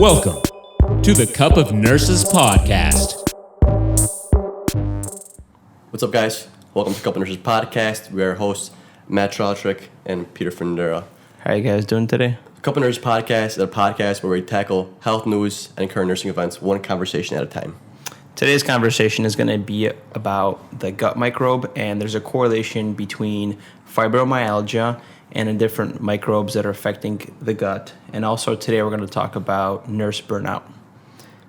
Welcome to the Cup of Nurses podcast. What's up, guys? Welcome to Cup of Nurses podcast. We are hosts Matt Trautrick and Peter Fernandera. How are you guys doing today? Cup of Nurses podcast is a podcast where we tackle health news and current nursing events one conversation at a time. Today's conversation is going to be about the gut microbe, and there's a correlation between fibromyalgia and the different microbes that are affecting the gut. And also today we're going to talk about nurse burnout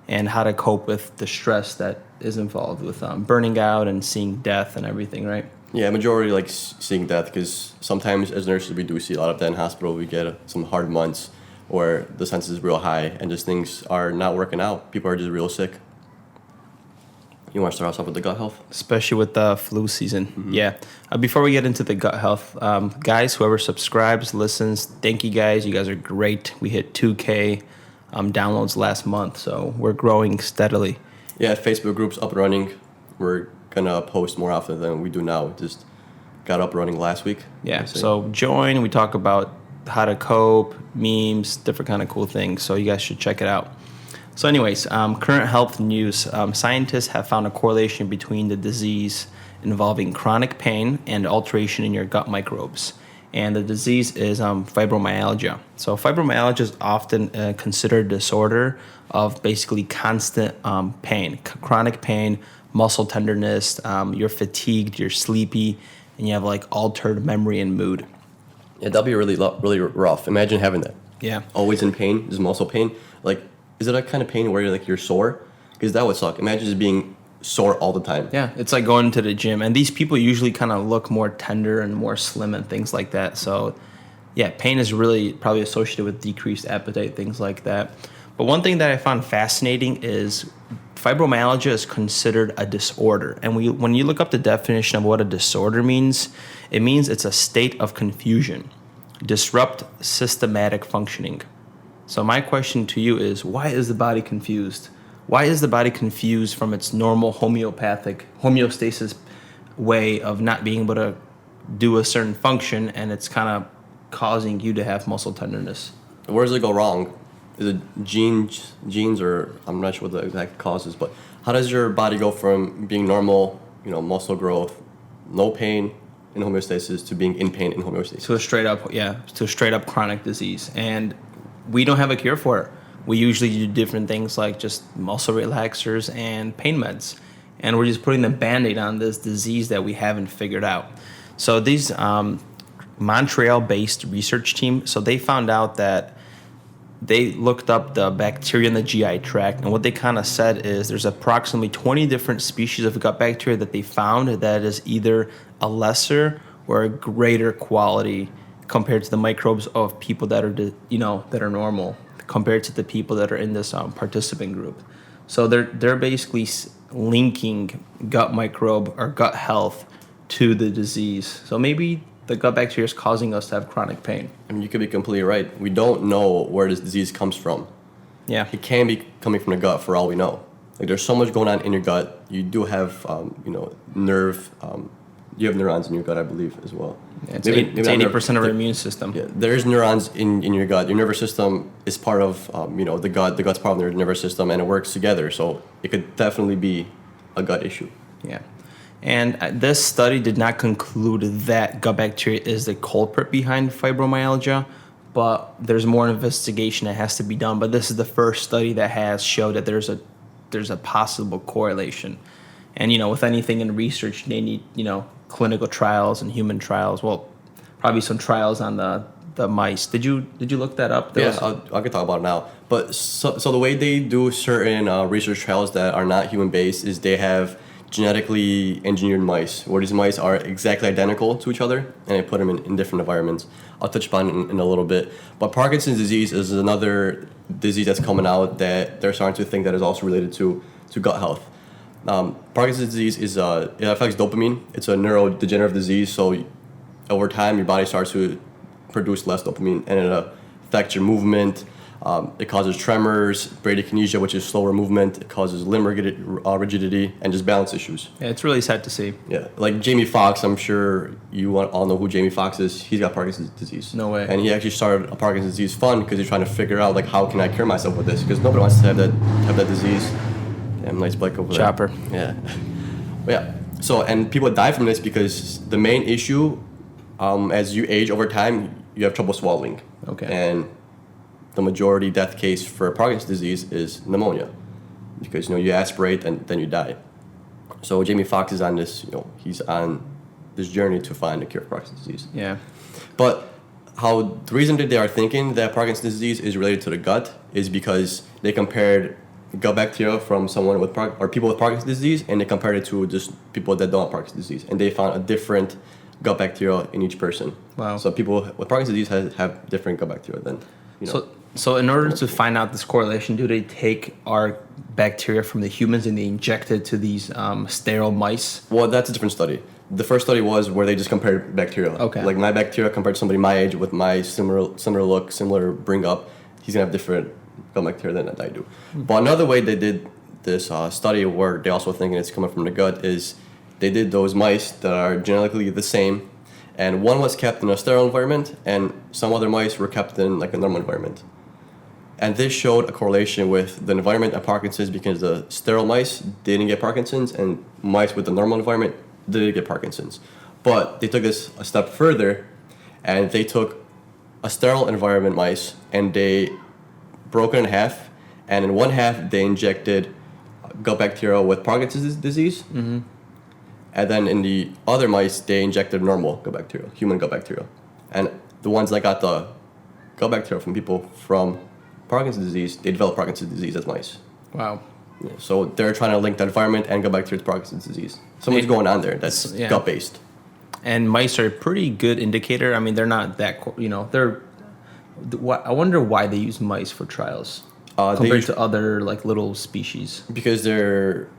and how to cope with the stress that is involved with burning out and seeing death and everything, right? Yeah, majority like seeing death because sometimes as nurses we do see a lot of that in hospital. We get some hard months where the census is real high and just things are not working out. People are just real sick. You want to start us off with the gut health? Especially with the flu season. Mm-hmm. Yeah. Before we get into the gut health, guys, whoever subscribes, listens, thank you guys. You guys are great. We hit 2K downloads last month, so we're growing steadily. Yeah, Facebook group's up and running. We're going to post more often than we do now. Just got up and running last week. Yeah, so join. We talk about how to cope, memes, different kind of cool things, so you guys should check it out. So anyways, current health news. Scientists have found a correlation between the disease involving chronic pain and alteration in your gut microbes. And the disease is fibromyalgia. So fibromyalgia is often considered a disorder of basically constant pain, chronic pain, muscle tenderness, you're fatigued, you're sleepy, and you have like altered memory and mood. Yeah, that'd be really rough. Imagine having that. Yeah. Always in pain, just muscle pain. Like, is it a kind of pain where you're sore? Because that would suck. Imagine just being sore all the time. Yeah, it's like going to the gym. And these people usually kind of look more tender and more slim and things like that. So, yeah, pain is really probably associated with decreased appetite, things like that. But one thing that I found fascinating is fibromyalgia is considered a disorder. And when you look up the definition of what a disorder means, it means it's a state of confusion, disrupt systematic functioning. So my question to you is, why is the body confused? Why is the body confused from its normal homeostasis way of not being able to do a certain function, and it's kind of causing you to have muscle tenderness? Where does it go wrong? Is it genes, or I'm not sure what the exact cause is, but how does your body go from being normal, muscle growth, no pain in homeostasis, to being in pain in homeostasis? To a straight up chronic disease. And we don't have a cure for it. We usually do different things like just muscle relaxers and pain meds. And we're just putting the Band-Aid on this disease that we haven't figured out. So these Montreal-based research team, so they found out that they looked up the bacteria in the GI tract, and what they kind of said is there's approximately 20 different species of gut bacteria that they found that is either a lesser or a greater quality compared to the microbes of people that are, that are normal, compared to the people that are in this participant group. So they're basically linking gut microbe or gut health to the disease. So maybe the gut bacteria is causing us to have chronic pain. I mean, you could be completely right. We don't know where this disease comes from. Yeah. It can be coming from the gut for all we know. Like, there's so much going on in your gut. You do have, nerve. You have neurons in your gut, I believe, as well. Yeah, it's 80% of our immune system. Yeah, there's neurons in your gut. Your nervous system is part of, the gut. The gut's part of the nervous system, and it works together. So it could definitely be a gut issue. Yeah. And this study did not conclude that gut bacteria is the culprit behind fibromyalgia, but there's more investigation that has to be done. But this is the first study that has showed that there's a possible correlation. And, with anything in research, they need, clinical trials and human trials. Well, probably some trials on the mice. Did you look that up? I can talk about it now. But so the way they do certain research trials that are not human-based is they have genetically engineered mice, where these mice are exactly identical to each other, and they put them in different environments. I'll touch upon it in a little bit. But Parkinson's disease is another disease that's coming out that they're starting to think that is also related to gut health. Parkinson's disease it affects dopamine. It's a neurodegenerative disease, so over time your body starts to produce less dopamine, and it affects your movement, It causes tremors, bradykinesia, which is slower movement. It causes limb rigidity and just balance issues. Yeah, it's really sad to see. Yeah, like Jamie Foxx, I'm sure you all know who Jamie Foxx is. He's got Parkinson's disease. No way. And he actually started a Parkinson's disease fund because he's trying to figure out like how can I cure myself with this, because nobody wants to have that disease. Damn, nice bike over there. Chopper. Yeah. Yeah. So, and people die from this because the main issue, as you age over time, you have trouble swallowing. Okay. And the majority death case for Parkinson's disease is pneumonia, because you aspirate and then you die. So Jamie Foxx is on this, he's on this journey to find a cure for Parkinson's disease. Yeah. But the reason that they are thinking that Parkinson's disease is related to the gut is because they compared gut bacteria from someone with people with Parkinson's disease, and they compared it to just people that don't have Parkinson's disease, and they found a different gut bacteria in each person. Wow. So people with Parkinson's disease have different gut bacteria than So in order to find out this correlation, do they take our bacteria from the humans and they inject it to these sterile mice? Well, that's a different study. The first study was where they just compared bacteria. Okay. Like my bacteria compared to somebody my age with my similar look, similar bring up. He's gonna have different gut bacteria than I do. Mm-hmm. But another way they did this study, where they also thinking it's coming from the gut, is they did those mice that are genetically the same, and one was kept in a sterile environment, and some other mice were kept in like a normal environment. And this showed a correlation with the environment and Parkinson's, because the sterile mice didn't get Parkinson's and mice with the normal environment did get Parkinson's. But they took this a step further, and they took a sterile environment mice and they broke it in half, and in one half they injected gut bacteria with Parkinson's disease, mm-hmm. and then in the other mice they injected normal gut bacteria, human gut bacteria. And the ones that got the gut bacteria from people from Parkinson's disease, they developed Parkinson's disease as mice. Wow. Yeah, so they're trying to link the environment and gut bacteria to Parkinson's disease. Something's going on there that's gut-based. And mice are a pretty good indicator. I mean, they're not that, they're. I wonder why they use mice for trials compared to other like little species. Because they're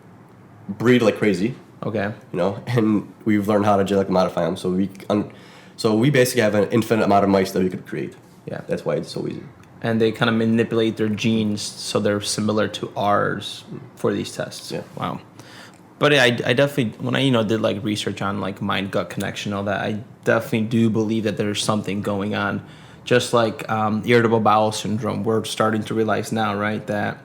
breed like crazy. Okay. And we've learned how to genetically modify them. So we basically have an infinite amount of mice that we could create. Yeah. That's why it's so easy. And they kind of manipulate their genes so they're similar to ours for these tests. Yeah. Wow. But I definitely, when I did like research on like mind gut connection, all that, I definitely do believe that there's something going on. Just like irritable bowel syndrome, we're starting to realize now, right, that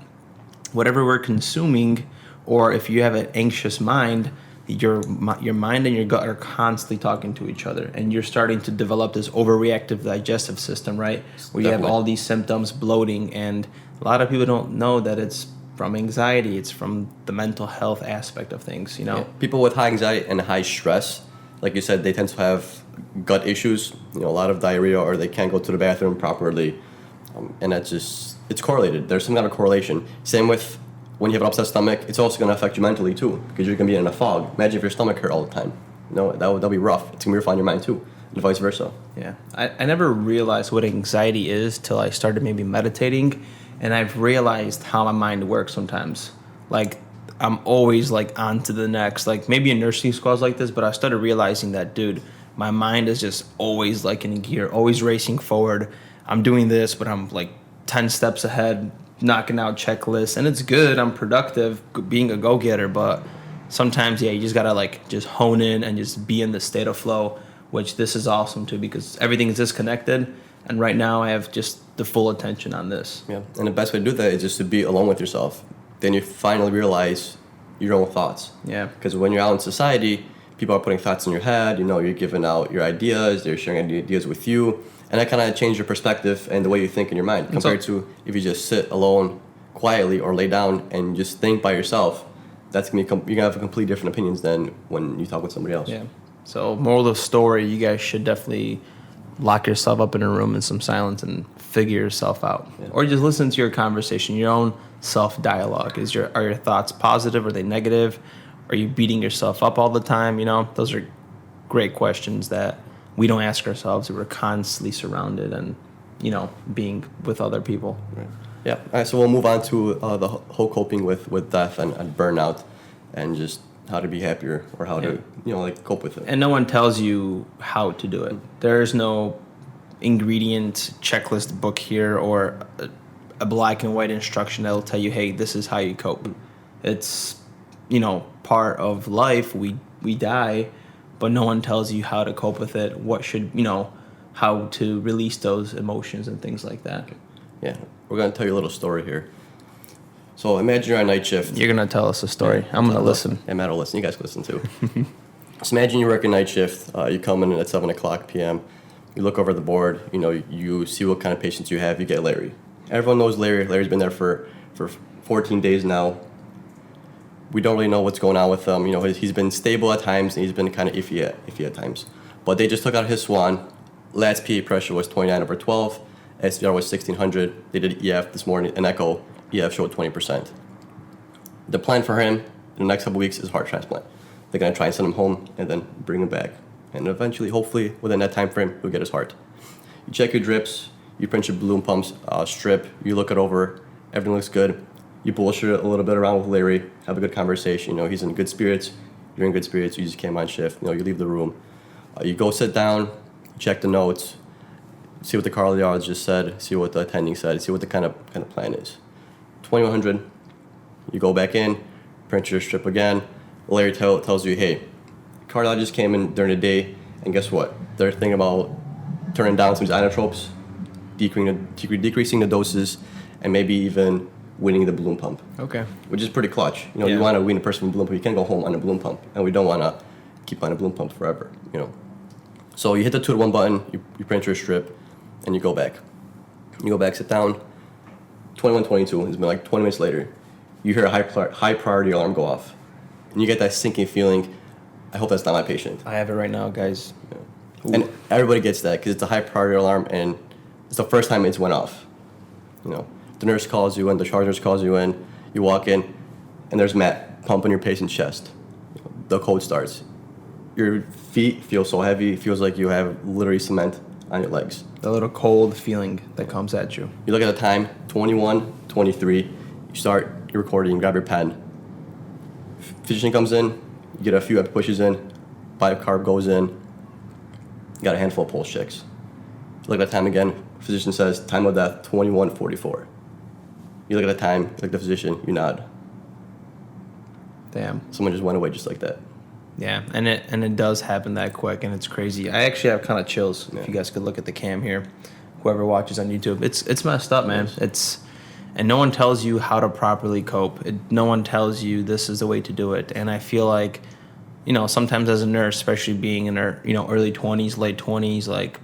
whatever we're consuming, or if you have an anxious mind, your mind and your gut are constantly talking to each other, and you're starting to develop this overreactive digestive system, right? Where you have all these symptoms, bloating, and a lot of people don't know that it's from anxiety. It's from the mental health aspect of things, Yeah. People with high anxiety and high stress, like you said, they tend to have gut issues, a lot of diarrhea, or they can't go to the bathroom properly, and that's just, it's correlated. There's some kind of correlation. Same with when you have an upset stomach, it's also going to affect you mentally too, because you're going to be in a fog. Imagine if your stomach hurt all the time. That'll be rough. It's going to be rough on your mind too, and vice versa. Yeah, I never realized what anxiety is till I started maybe meditating, and I've realized how my mind works sometimes. Like, I'm always like on to the next. Like, maybe in nursing school I was like this, but I started realizing that, dude, my mind is just always like in gear, always racing forward. I'm doing this, but I'm like 10 steps ahead, knocking out checklists, and it's good. I'm productive being a go-getter, but sometimes, you just gotta like just hone in and just be in the state of flow, which this is awesome too, because everything is disconnected, and right now I have just the full attention on this. Yeah, and the best way to do that is just to be alone with yourself. Then you finally realize your own thoughts. Yeah. Because when you're out in society, people are putting thoughts in your head, you're giving out your ideas, they're sharing ideas with you, and that kind of changes your perspective and the way you think in your mind, compared to if you just sit alone quietly or lay down and just think by yourself. That's you're gonna have completely different opinions than when you talk with somebody else. Yeah. So moral of the story, you guys should definitely lock yourself up in a room in some silence and figure yourself out. Yeah. Or just listen to your conversation, your own self-dialogue. Are your thoughts positive? Are they negative? Are you beating yourself up all the time? Those are great questions that we don't ask ourselves. We're constantly surrounded and, being with other people. Right. Yeah. All right, so we'll move on to the whole coping with death and burnout, and just how to be happier, or how to, cope with it. And no one tells you how to do it. There's no ingredient checklist book here, or a black and white instruction that'll tell you, hey, this is how you cope. It's, part of life. We die, but no one tells you how to cope with it. What should, how to release those emotions and things like that. Yeah, we're going to tell you a little story here. So imagine you're on night shift. You're going to tell us a story. I'm going to listen. Yeah, Matt will listen. You guys can listen too. So imagine you work a night shift. You come in at 7 o'clock p.m. You look over the board. You see what kind of patients you have. You get Larry. Everyone knows Larry. Larry's been there for 14 days now. We don't really know what's going on with him. He's been stable at times, and he's been kind of iffy at times. But they just took out his swan. Last PA pressure was 29/12. SVR was 1600. They did EF this morning, an echo. EF showed 20%. The plan for him in the next couple weeks is heart transplant. They're going to try and send him home and then bring him back. And eventually, hopefully, within that time frame, he'll get his heart. You check your drips, you print your balloon pumps, strip, you look it over, everything looks good. You bullshit a little bit around with Larry, have a good conversation. He's in good spirits, you're in good spirits, you just came on shift, you leave the room. You go sit down, check the notes, see what the cardiologist said, see what the attending said, see what the kind of plan is. 2100, you go back in, print your strip again. Larry tells you, hey, cardiologist came in during the day, and guess what? They're thinking about turning down some inotropes, decreasing the doses, and maybe even weaning the balloon pump. Okay. Which is pretty clutch. You want to wean a person from a balloon pump. You can't go home on a balloon pump, and we don't want to keep on a balloon pump forever. So you hit the 2-to-1 button, you print your strip, and you go back. You go back, sit down. 21:22. It's been like 20 minutes later. You hear a high priority alarm go off, and you get that sinking feeling. I hope that's not my patient. I have it right now, guys. Yeah. And everybody gets that because it's a high priority alarm, and it's the first time it's went off. The nurse calls you in, the charge nurse calls you in, you walk in, and there's Matt pumping your patient's chest. The code starts. Your feet feel so heavy, it feels like you have literally cement on your legs. The little cold feeling that comes at you. You look at the time, 21:23. You start your recording, you grab your pen. Physician comes in, you get a few epi pushes in, bicarb goes in, you got a handful of pulse checks. You look at the time again, physician says, time of death, 21:44. You look at the time, you look at the physician, you nod. Damn. Someone just went away just like that. Yeah, and it does happen that quick, and it's crazy. I actually have kind of chills. Yeah. If you guys could look at the cam here, whoever watches on YouTube, it's messed up, man. And no one tells you how to properly cope. No one tells you this is the way to do it. And I feel like, sometimes as a nurse, especially being in our early 20s, late 20s, like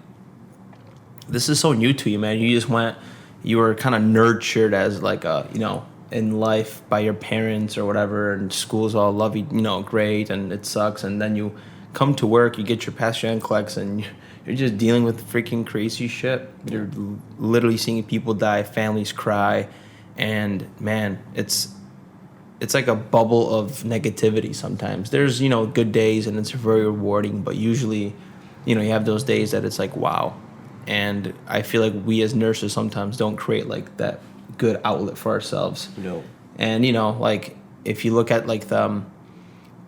this is so new to you, man. You were kind of nurtured as like a in life by your parents or whatever, and school's all lovey, great, and it sucks, and then you come to work, you get your pasture NCLEX, and you're just dealing with freaking crazy shit. You're literally seeing people die, families cry, and man, it's like a bubble of negativity sometimes. There's, good days, and it's very rewarding, but usually, you have those days that it's like, wow. And I feel like we as nurses sometimes don't create like that good outlet for ourselves. And like if you look at like the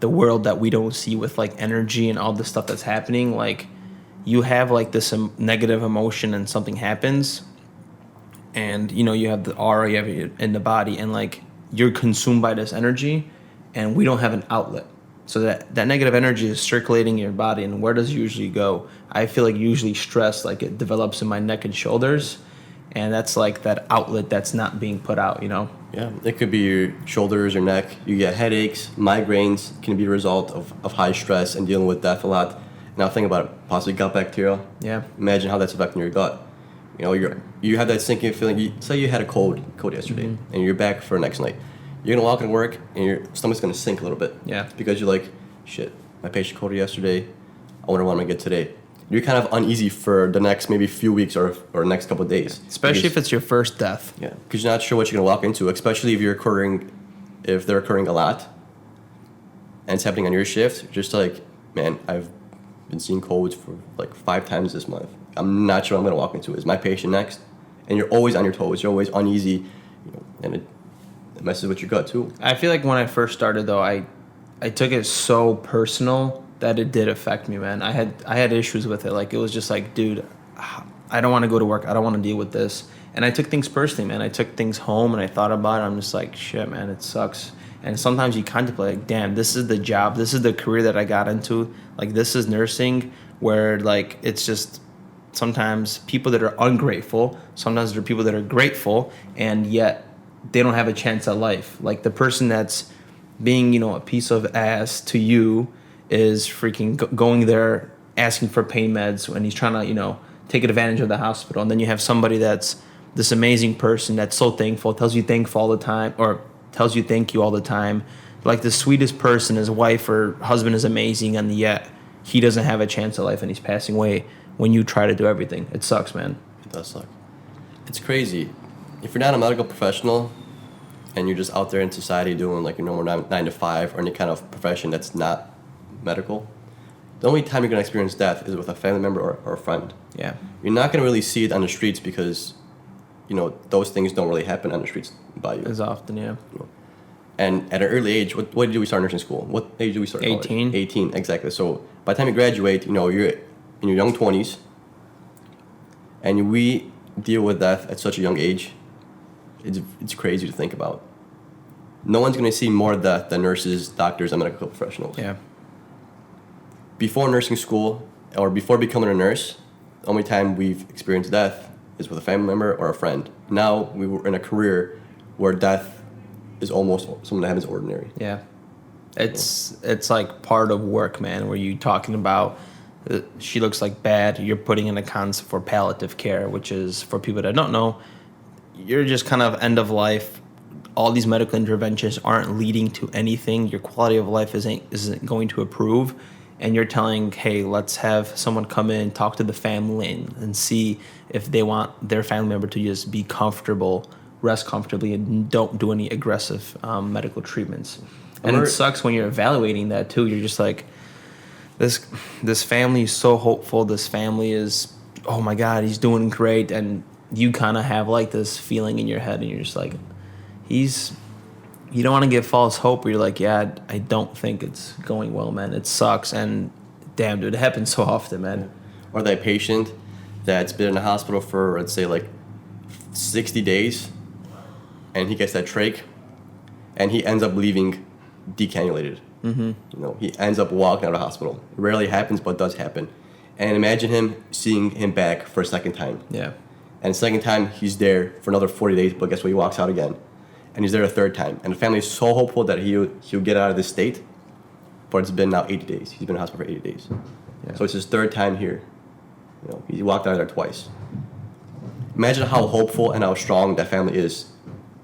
world that we don't see with like energy and all the stuff that's happening, like you have like this negative emotion and something happens, and you have the aura you have in the body, and like you're consumed by this energy, and we don't have an outlet. So that negative energy is circulating in your body, and where does it usually go? I feel like usually stress, like it develops in my neck and shoulders. And that's like that outlet that's not being put out, Yeah, it could be your shoulders, your neck. You get headaches, migraines can be a result of high stress and dealing with death a lot. Now think about it, possibly gut bacteria. Yeah. Imagine how that's affecting your gut. You have that sinking feeling. Say you had a cold yesterday, mm-hmm. and you're back for the next night. You're gonna walk into work and your stomach's gonna sink a little bit. Yeah. Because you're like, shit, my patient coded yesterday. I wonder what I'm gonna get today. You're kind of uneasy for the next maybe few weeks or next couple of days. Especially if it's your first death. Yeah, because you're not sure what you're going to walk into, especially if they're occurring a lot and it's happening on your shift. Just like, man, I've been seeing colds for like 5 times this month. I'm not sure what I'm going to walk into. Is my patient next? And you're always on your toes. You're always uneasy, and it messes with your gut too. I feel like when I first started, though, I took it so personal that it did affect me, man. I had issues with it. Like, it was just like, dude, I don't want to go to work. I don't want to deal with this. And I took things personally, man. I took things home and I thought about it. I'm just like, shit, man, it sucks. And sometimes you contemplate, like, damn, this is the job, this is the career that I got into. Like, this is nursing, where, like, it's just sometimes people that are ungrateful, sometimes there are people that are grateful, and yet they don't have a chance at life. Like, the person that's being, you know, a piece of ass to you is freaking going there asking for pain meds when he's trying to, you know, take advantage of the hospital. And then you have somebody that's this amazing person that's so thankful, tells you thankful all the time, or tells you thank you all the time. Like the sweetest person, his wife or husband is amazing, and yet he doesn't have a chance at life and he's passing away when you try to do everything. It sucks, man. It does suck. It's crazy. If you're not a medical professional and you're just out there in society doing like your normal 9 to 5 or any kind of profession that's not medical, the only time you're going to experience death is with a family member or a friend. Yeah. You're not going to really see it on the streets because, you know, those things don't really happen on the streets by you. As often, yeah. And at an early age, what age do we start nursing school? What age do we start? 18. 18, exactly. So by the time you graduate, you know, you're in your young 20s, and we deal with death at such a young age. It's crazy to think about. No one's going to see more death than nurses, doctors, and medical professionals. Yeah. Before nursing school, or before becoming a nurse, the only time we've experienced death is with a family member or a friend. Now we were in a career where death is almost something that happens ordinary. Yeah. It's like part of work, man, where you talking about she looks like bad, you're putting in a concept for palliative care, which is, for people that don't know, you're just kind of end of life. All these medical interventions aren't leading to anything. Your quality of life isn't going to improve. And you're telling, hey, let's have someone come in, talk to the family, and see if they want their family member to just be comfortable, rest comfortably, and don't do any aggressive medical treatments. And it sucks when you're evaluating that, too. You're just like, this family is so hopeful. This family is, oh, my God, he's doing great. And you kind of have, like, this feeling in your head, and you're just like, you don't want to give false hope, where you're like, yeah, I don't think it's going well, man. It sucks. And damn, dude, it happens so often, man. Or that patient that's been in the hospital for, let's say, like 60 days, and he gets that trach, and he ends up leaving decannulated. Mm-hmm. You know, he ends up walking out of the hospital. It rarely happens, but does happen. And imagine seeing him back for a second time. Yeah. And the second time, he's there for another 40 days, but guess what? He walks out again. And he's there a third time. And the family is so hopeful that he'll get out of this state. But it's been now 80 days. He's been in the hospital for 80 days. Yeah. So it's his third time here. You know, he walked out of there twice. Imagine how hopeful and how strong that family is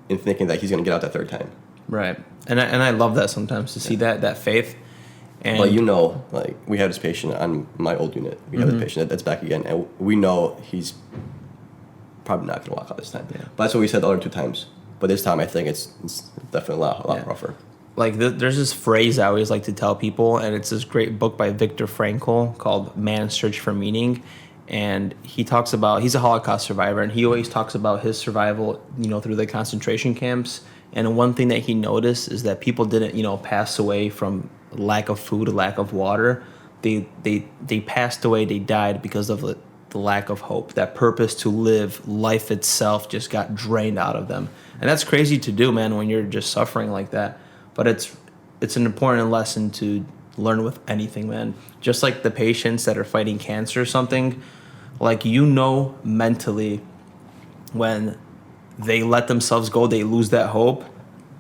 in thinking that he's going to get out that third time. Right. And I love that sometimes, to see that faith. And but you know, like, we had this patient on my old unit. We have this patient that's back again. And we know he's probably not going to walk out this time. Yeah. But that's what we said the other 2 times. But this time, I think it's definitely a lot rougher. Like, there's this phrase I always like to tell people, and it's this great book by Viktor Frankl called Man's Search for Meaning. And he talks about, he's a Holocaust survivor, and he always talks about his survival, you know, through the concentration camps. And one thing that he noticed is that people didn't, you know, pass away from lack of food, lack of water. They passed away, they died because of the lack of hope. That purpose to live, life itself just got drained out of them. And that's crazy to do, man, when you're just suffering like that. But it's an important lesson to learn with anything, man. Just like the patients that are fighting cancer or something, like, you know, mentally, when they let themselves go, they lose that hope,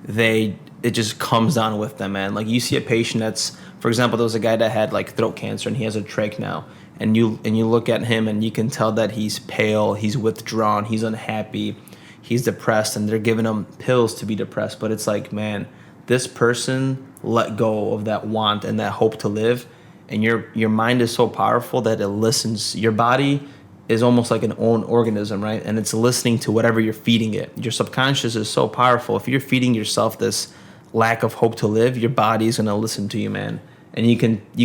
it just comes down with them, man. Like, you see a patient that's, for example, there was a guy that had like throat cancer and he has a trach now. And you look at him and you can tell that he's pale, he's withdrawn, he's unhappy, he's depressed, and they're giving him pills to be depressed. But it's like, man, this person let go of that want and that hope to live, and your mind is so powerful that it listens. Your body is almost like an own organism, right? And it's listening to whatever you're feeding it. Your subconscious is so powerful. If you're feeding yourself this lack of hope to live, your body is going to listen to you, man. And you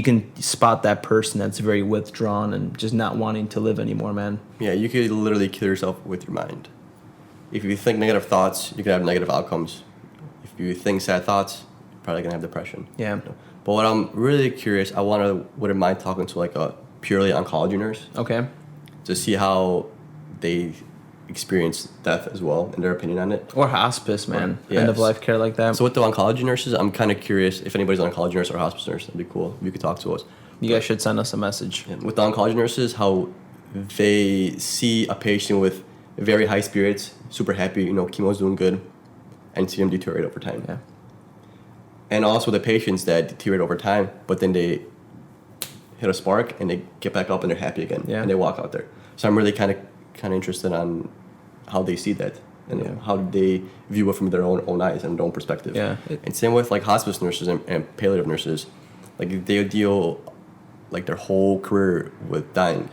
can spot that person that's very withdrawn and just not wanting to live anymore, man. Yeah, you could literally kill yourself with your mind. If you think negative thoughts, you can have negative outcomes. If you think sad thoughts, you're probably going to have depression. Yeah. But what I'm really curious, wouldn't mind talking to like a purely oncology nurse. Okay. To see how they experience death as well and their opinion on it. Or hospice, man. Yes. End of life care like that. So with the oncology nurses, I'm kind of curious if anybody's an oncology nurse or a hospice nurse. That'd be cool if you could talk to us. You guys should send us a message. With the oncology nurses, how they see a patient with very high spirits, super happy, chemo's doing good, and see them deteriorate over time. Yeah. And also the patients that deteriorate over time, but then they hit a spark and they get back up and they're happy again, and they walk out there. So I'm really kind of interested on how they see that and how they view it from their own eyes and their own perspective. Yeah. And same with like hospice nurses and palliative nurses, like they deal like their whole career with dying.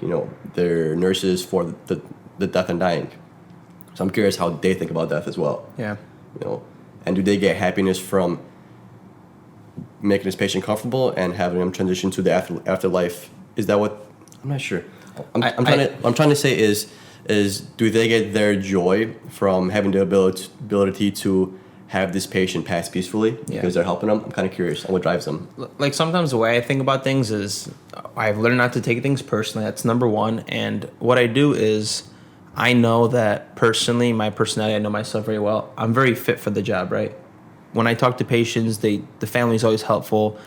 They're nurses for the death and dying. So I'm curious how they think about death as well. Yeah. And do they get happiness from making this patient comfortable and having them transition to the afterlife? Is that what? I'm not sure. I'm trying to say is do they get their joy from having the ability to have this patient pass peacefully because they're helping them? I'm kind of curious on what drives them. Like sometimes the way I think about things is I've learned not to take things personally. That's number one. And what I do is I know that personally, my personality, I know myself very well. I'm very fit for the job, right? When I talk to patients, the family's always helpful.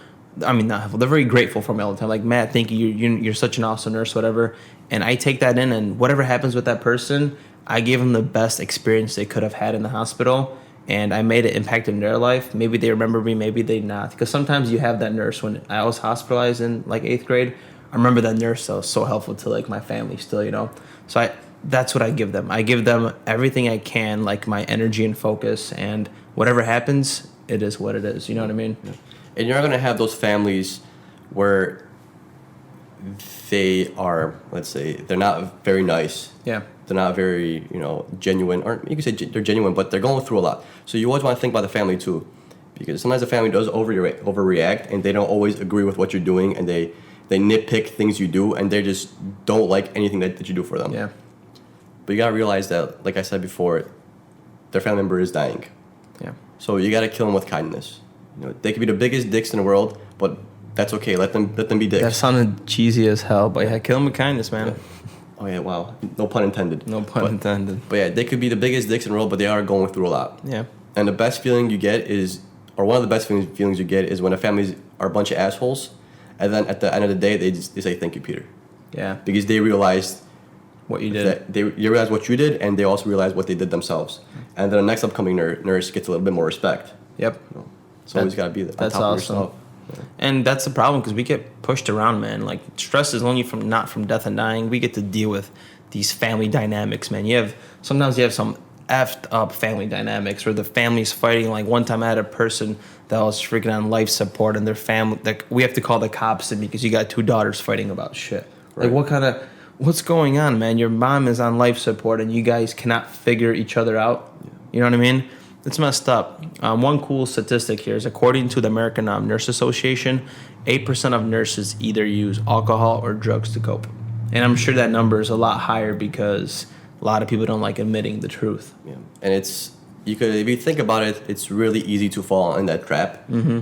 I mean, not helpful. They're very grateful for me all the time. Like, Matt, thank you. You're such an awesome nurse, whatever. And I take that in, and whatever happens with that person, I give them the best experience they could have had in the hospital. And I made an impact in their life. Maybe they remember me, maybe they not. Because sometimes you have that nurse. When I was hospitalized in like 8th grade, I remember that nurse that was so helpful to like my family still, So that's what I give them. I give them everything I can, like my energy and focus, and whatever happens, it is what it is. You know what I mean? Yeah. And you're not going to have those families where they are, let's say, they're not very nice. Yeah. They're not very, genuine. Or you can say they're genuine, but they're going through a lot. So you always want to think about the family too. Because sometimes the family does overreact, and they don't always agree with what you're doing, and they nitpick things you do, and they just don't like anything that you do for them. Yeah. But you got to realize that, like I said before, their family member is dying. Yeah. So you got to kill them with kindness. They could be the biggest dicks in the world, but that's okay. Let them be dicks. That sounded cheesy as hell, but yeah, kill them with kindness, man. Yeah. Oh yeah, wow. No pun intended. No pun intended. But yeah, they could be the biggest dicks in the world, but they are going through a lot. Yeah. And the best feeling you get is, or one of the best feelings you get is when the families are a bunch of assholes, and then at the end of the day, they say thank you, Peter. Yeah. Because they realized what you did. You realize what you did, and they also realize what they did themselves. And then the next upcoming nurse gets a little bit more respect. Yep. So always got to be on top awesome. of yourself. Yeah. And that's the problem, because we get pushed around, man. Like, stress is only not from death and dying. We get to deal with these family dynamics, man. Sometimes you have some effed up family dynamics where the family's fighting. Like, one time I had a person that was freaking on life support, and their family, like, we have to call the cops in because you got two daughters fighting about shit. Right. Like, what's going on, man? Your mom is on life support, and you guys cannot figure each other out. Yeah. You know what I mean? It's messed up. One cool statistic here is, according to the American Nurse Association, 8% of nurses either use alcohol or drugs to cope. And I'm sure that number is a lot higher because a lot of people don't like admitting the truth. Yeah. And if you think about it, it's really easy to fall in that trap. Mm-hmm.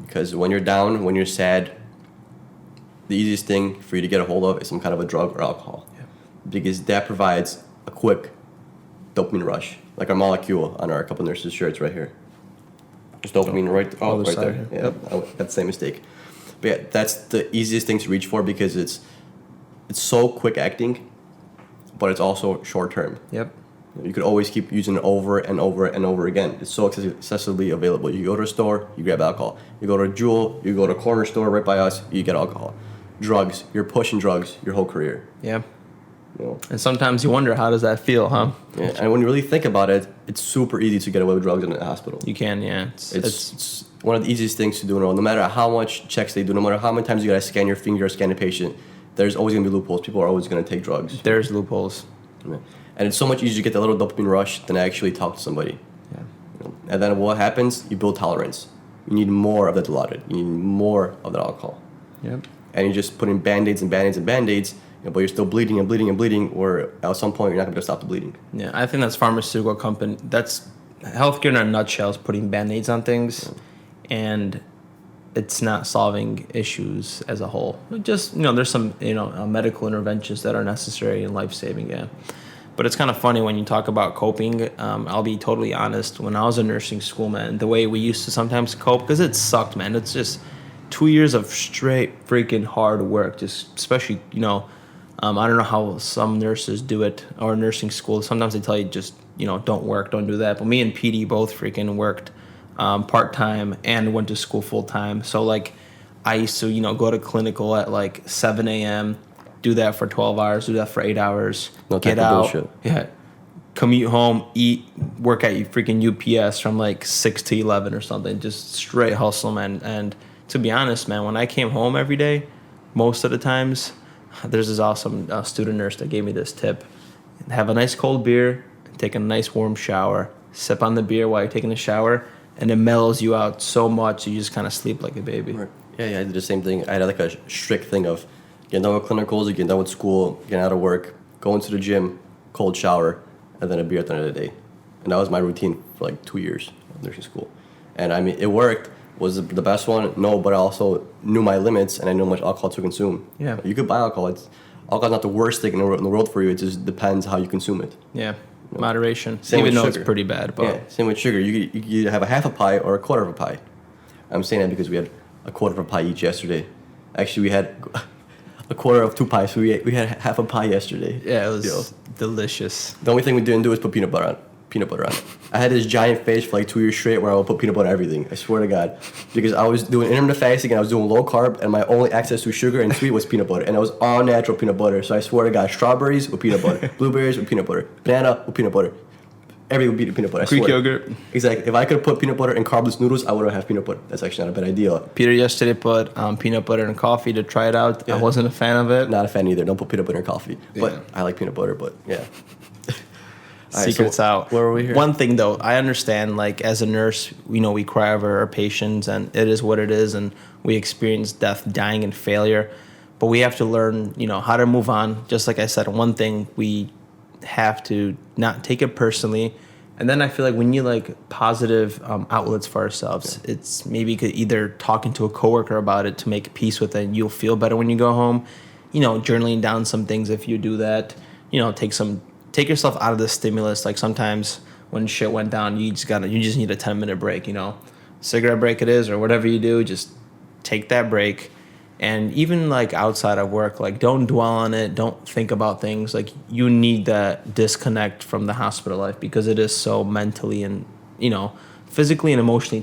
Because when you're down, when you're sad, the easiest thing for you to get a hold of is some kind of a drug or alcohol. Yeah. Because that provides a quick dopamine rush. Like our molecule on our couple nurses' shirts right here. Just dopamine right there. Here. Yeah, that's the same mistake. But yeah, that's the easiest thing to reach for because it's so quick acting, but it's also short term. Yep. You could always keep using it over and over and over again. It's so excessively available. You go to a store, you grab alcohol. You go to a Jewel, you go to a corner store right by us, you get alcohol. Drugs, you're pushing drugs your whole career. Yeah. And sometimes you wonder, how does that feel, huh? Yeah, and when you really think about it, it's super easy to get away with drugs in a hospital. You can, yeah. It's one of the easiest things to do. No matter how much checks they do, no matter how many times you gotta scan your finger or scan a patient, there's always gonna be loopholes. People are always gonna take drugs. There's loopholes. Yeah. And it's so much easier to get that little dopamine rush than actually talk to somebody. Yeah. And then what happens? You build tolerance. You need more of that Dilaudid. You need more of that alcohol. Yep. And you're just putting Band-Aids and Band-Aids and Band-Aids, but you're still bleeding and bleeding and bleeding, or at some point you're not going to stop the bleeding. Yeah, I think that's pharmaceutical company. That's healthcare in a nutshell, is putting Band-Aids on things, and it's not solving issues as a whole. Just, there's some, medical interventions that are necessary and life-saving, yeah. But it's kind of funny when you talk about coping. I'll be totally honest. When I was in nursing school, man, the way we used to sometimes cope, because it sucked, man. It's just 2 years of straight freaking hard work. Just especially, I don't know how some nurses do it or nursing school. Sometimes they tell you just, don't work, don't do that. But me and PD both freaking worked part-time and went to school full-time. So, like, I used to, go to clinical at, like, 7 a.m., do that for 12 hours, do that for 8 hours, No get type of out, bullshit. yeah, commute home, eat, work at freaking UPS from, like, 6 to 11 or something. Just straight hustle, man. And to be honest, man, when I came home every day, most of the times, there's this awesome student nurse that gave me this tip. Have a nice cold beer, take a nice warm shower, sip on the beer while you're taking a shower, and it mellows you out so much you just kind of sleep like a baby. Right. Yeah, I did the same thing. I had like a strict thing of getting done with clinicals, getting done with school, getting out of work, going to the gym, cold shower, and then a beer at the end of the day. And that was my routine for like 2 years of nursing school. And I mean, it worked. Was the best one? No, but I also knew my limits and I knew how much alcohol to consume. Yeah. You could buy alcohol. Alcohol's not the worst thing in the world for you. It just depends how you consume it. Yeah, moderation. Same Even with though sugar. it's pretty bad. But Yeah, same with sugar. You could either have a half a pie or a quarter of a pie. I'm saying that because we had a quarter of a pie each yesterday. Actually, we had a quarter of 2 pies. So we had half a pie yesterday. yeah, it was delicious. The only thing we didn't do is put peanut butter on. I had this giant phase for like 2 years straight where I would put peanut butter on everything. I swear to God. Because I was doing intermittent fasting and I was doing low carb and my only access to sugar and sweet was peanut butter. And it was all natural peanut butter. So I swear to God, strawberries with peanut butter, blueberries with peanut butter, banana with peanut butter. Everything would be peanut butter. I Greek swear. yogurt. Exactly. If I could put peanut butter in carbless noodles, I wouldn't have peanut butter. That's actually not a bad idea. Peter yesterday put peanut butter in coffee to try it out. Yeah. I wasn't a fan of it. Not a fan either. Don't put peanut butter in coffee. But Yeah. I like peanut butter, but yeah. All right, Secrets so out. where were we here? One thing though, I understand. Like as a nurse, we cry over our patients, and it is what it is, and we experience death, dying, and failure. But we have to learn, how to move on. Just like I said, one thing we have to not take it personally. And then I feel like we need like positive outlets for ourselves. Yeah. It's maybe either talking to a coworker about it to make peace with it. And you'll feel better when you go home. Journaling down some things if you do that. Take yourself out of the stimulus. Like sometimes when shit went down, you just need a 10-minute break. Cigarette break it is, or whatever you do. Just take that break. And even like outside of work, like don't dwell on it. Don't think about things. Like you need that disconnect from the hospital life because it is so mentally and physically and emotionally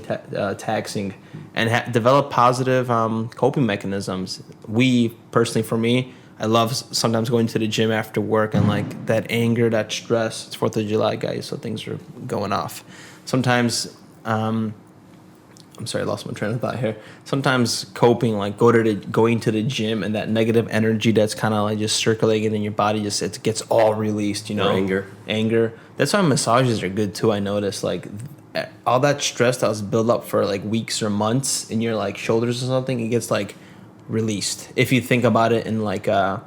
taxing. And develop positive coping mechanisms. For me, I love sometimes going to the gym after work and like that anger, that stress. It's 4th of July, guys, so things are going off. Sometimes. I'm sorry, I lost my train of thought here. Sometimes coping, like going to the gym and that negative energy that's kind of like just circulating in your body, it gets all released, Or Anger. That's why massages are good too. I noticed like all that stress that was built up for like weeks or months in your like shoulders or something, it gets like released. If you think about it in like a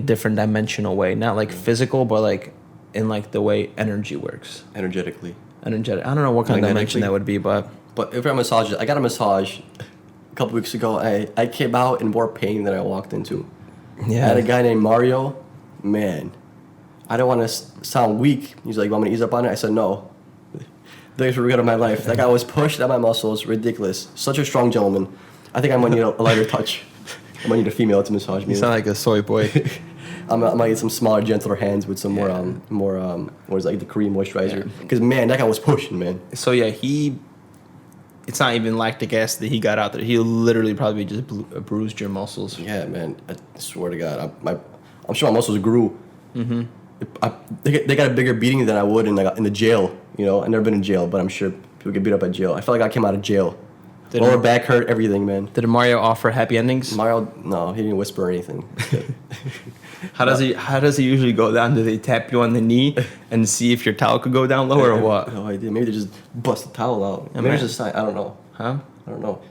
different dimensional way, not like physical, but like in like the way energy works. Energetic. I don't know what kind of dimension that would be, but if you're a massage, I got a massage a couple weeks ago. I came out in more pain than I walked into. yeah. I had a guy named Mario. Man, I don't want to sound weak. He's like, "Want me to ease up on it?" I said, "No." Days for regret of my life. That guy was pushed at my muscles. Ridiculous. Such a strong gentleman. I think I might need a lighter touch. I might need a female to massage me. You sound like a soy boy. I might get some smaller, gentler hands with some more what is it, like the Korean moisturizer. Because man, that guy was pushing, man. So yeah, it's not even lactic acid that he got out there. He literally probably just bruised your muscles. Yeah, man. I swear to God, I'm sure my muscles grew. Mm-hmm. They got a bigger beating than I would in the jail. I've never been in jail, but I'm sure people get beat up at jail. I felt like I came out of jail. Lower back hurt, everything, man. Did Mario offer happy endings? Mario, no, he didn't whisper or anything. How does he usually go down? Do they tap you on the knee and see if your towel could go down lower or what? No idea. Maybe they just bust the towel out. Maybe there's a sign. I don't know. Huh? I don't know.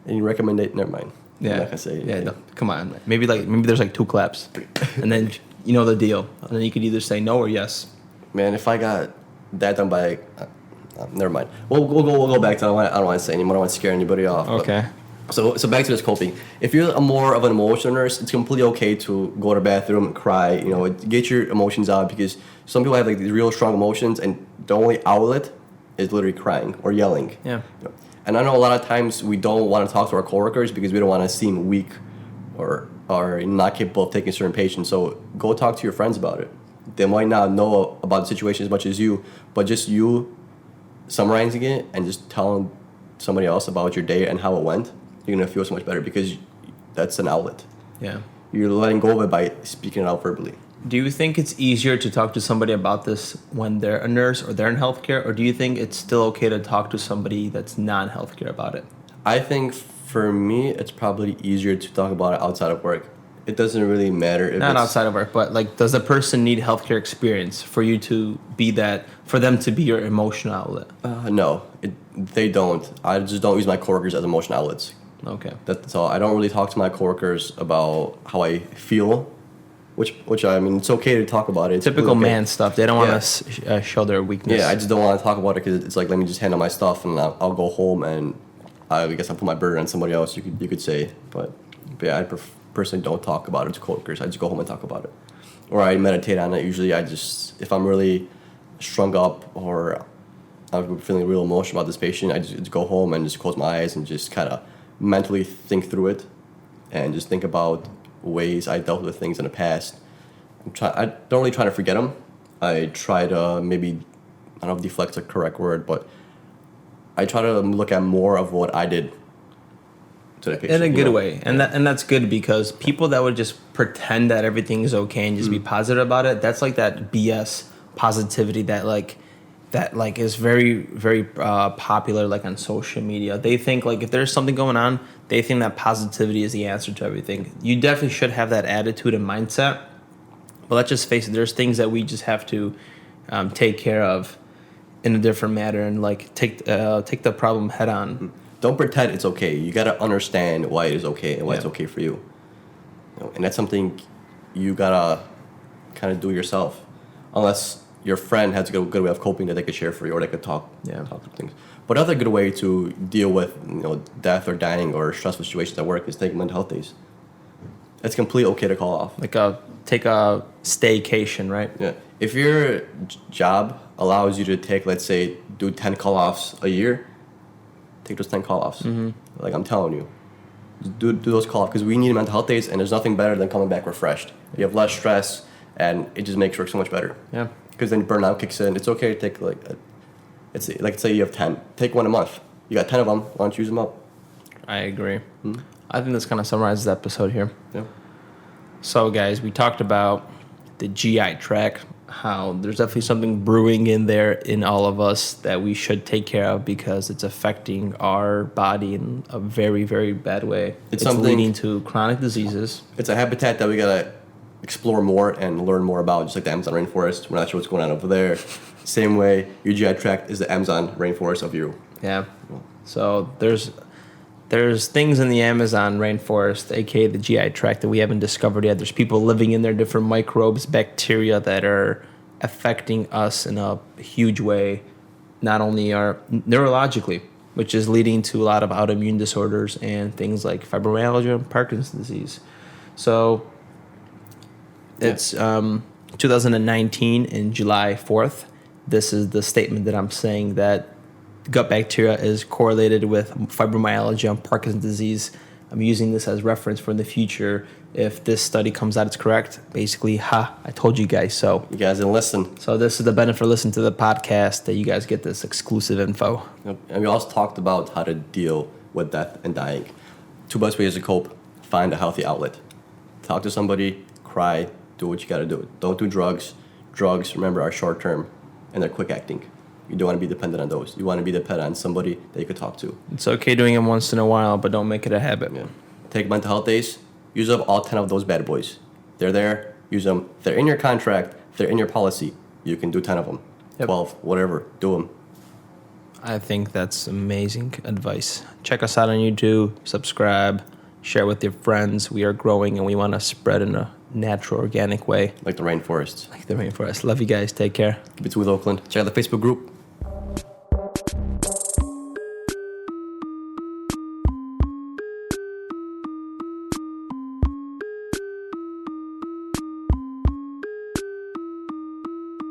Any recommendation? Never mind. Yeah. I'm not gonna say anything. Yeah. No, come on. Maybe there's like 2 claps, and then you know the deal. And then you could either say no or yes. Man, if I got that done by, never mind. We'll go back to. I don't want to say anymore. I don't want to scare anybody off. Okay. So back to this coping. If you're more of an emotional nurse, it's completely okay to go to the bathroom and cry. Get your emotions out, because some people have like these real strong emotions, and the only outlet is literally crying or yelling. Yeah. And I know a lot of times we don't want to talk to our coworkers because we don't want to seem weak or not capable of taking certain patients. So go talk to your friends about it. They might not know about the situation as much as you, but just you summarizing it and just telling somebody else about your day and how it went, you're going to feel so much better, because that's an outlet. Yeah. You're letting go of it by speaking it out verbally. Do you think it's easier to talk to somebody about this when they're a nurse or they're in healthcare, or do you think it's still okay to talk to somebody that's non-healthcare about it? I think for me, it's probably easier to talk about it outside of work. It doesn't really matter if Not it's outside of work, but like, does the person need healthcare experience for you to be that, for them to be your emotional outlet? No, they don't. I just don't use my coworkers as emotional outlets. Okay. That's all. I don't really talk to my coworkers about how I feel, which I mean, it's okay to talk about it. It's Typical okay. man stuff. They don't want to show their weakness. Yeah, I just don't want to talk about it because it's like, let me just handle my stuff and I'll go home and I guess I'll put my burden on somebody else. You could say, but yeah, I personally don't talk about it to coworkers. I just go home and talk about it, or I meditate on it. Usually, if I'm really strung up or I'm feeling real emotional about this patient, I just go home and just close my eyes and just kind of mentally think through it and just think about ways I dealt with things in the past. I don't really try to forget them. I try to maybe, I don't know if deflect's the correct word, but I try to look at more of what I did to that patient. In a good way. And that's good, because people that would just pretend that everything is okay and just be positive about it, that's like that BS positivity that is very, very popular, like on social media. They think like if there's something going on, they think that positivity is the answer to everything. You definitely should have that attitude and mindset. But let's just face it, there's things that we just have to take care of in a different manner and like take the problem head on. Don't pretend it's okay. You got to understand why it is okay and why it's okay for you. And that's something you got to kind of do yourself. Unless your friend has a good way of coping that they could share for you, or they could talk through things. But another good way to deal with death or dying or stressful situations at work is take mental health days. It's completely okay to call off. Like take a staycation, right? Yeah. If your job allows you to take, let's say, do 10 call-offs a year, take those 10 call-offs. Mm-hmm. Like I'm telling you, do those call-offs, because we need mental health days, and there's nothing better than coming back refreshed. You have less stress, and it just makes work so much better. Yeah. Because then burnout kicks in. It's okay to take let's say you have 10. Take one a month. You got 10 of them. Why don't you use them up? I agree. Mm-hmm. I think this kind of summarizes the episode here. Yeah. So, guys, we talked about the GI tract, how there's definitely something brewing in there in all of us that we should take care of because it's affecting our body in a very, very bad way. It's leading to chronic diseases. It's a habitat that we got to explore more and learn more about, just like the Amazon rainforest. We're not sure what's going on over there. Same way, your GI tract is the Amazon rainforest of you. Yeah. So there's things in the Amazon rainforest, aka the GI tract, that we haven't discovered yet. There's people living in there, different microbes, bacteria that are affecting us in a huge way, not only our neurologically, which is leading to a lot of autoimmune disorders and things like fibromyalgia and Parkinson's disease. So it's 2019 in July 4th. This is the statement that I'm saying, that gut bacteria is correlated with fibromyalgia and Parkinson's disease. I'm using this as reference for in the future. If this study comes out, it's correct. Basically, I told you guys so. You guys didn't listen. So this is the benefit of listening to the podcast, that you guys get this exclusive info. Yep. And we also talked about how to deal with death and dying. 2 best ways to cope: find a healthy outlet. Talk to somebody, cry, do what you got to do. Don't do drugs. Drugs, remember, are short term and they're quick acting. You don't want to be dependent on those. You want to be dependent on somebody that you could talk to. It's okay doing it once in a while, but don't make it a habit. Yeah. Take mental health days. Use up all 10 of those bad boys. They're there. Use them. They're in your contract. They're in your policy. You can do 10 of them. Yep. 12, whatever. Do them. I think that's amazing advice. Check us out on YouTube. Subscribe. Share with your friends. We are growing and we want to spread in a natural, organic way. Like the rainforest. Love you guys. Take care. Keep it with Oakland. Check out the Facebook group.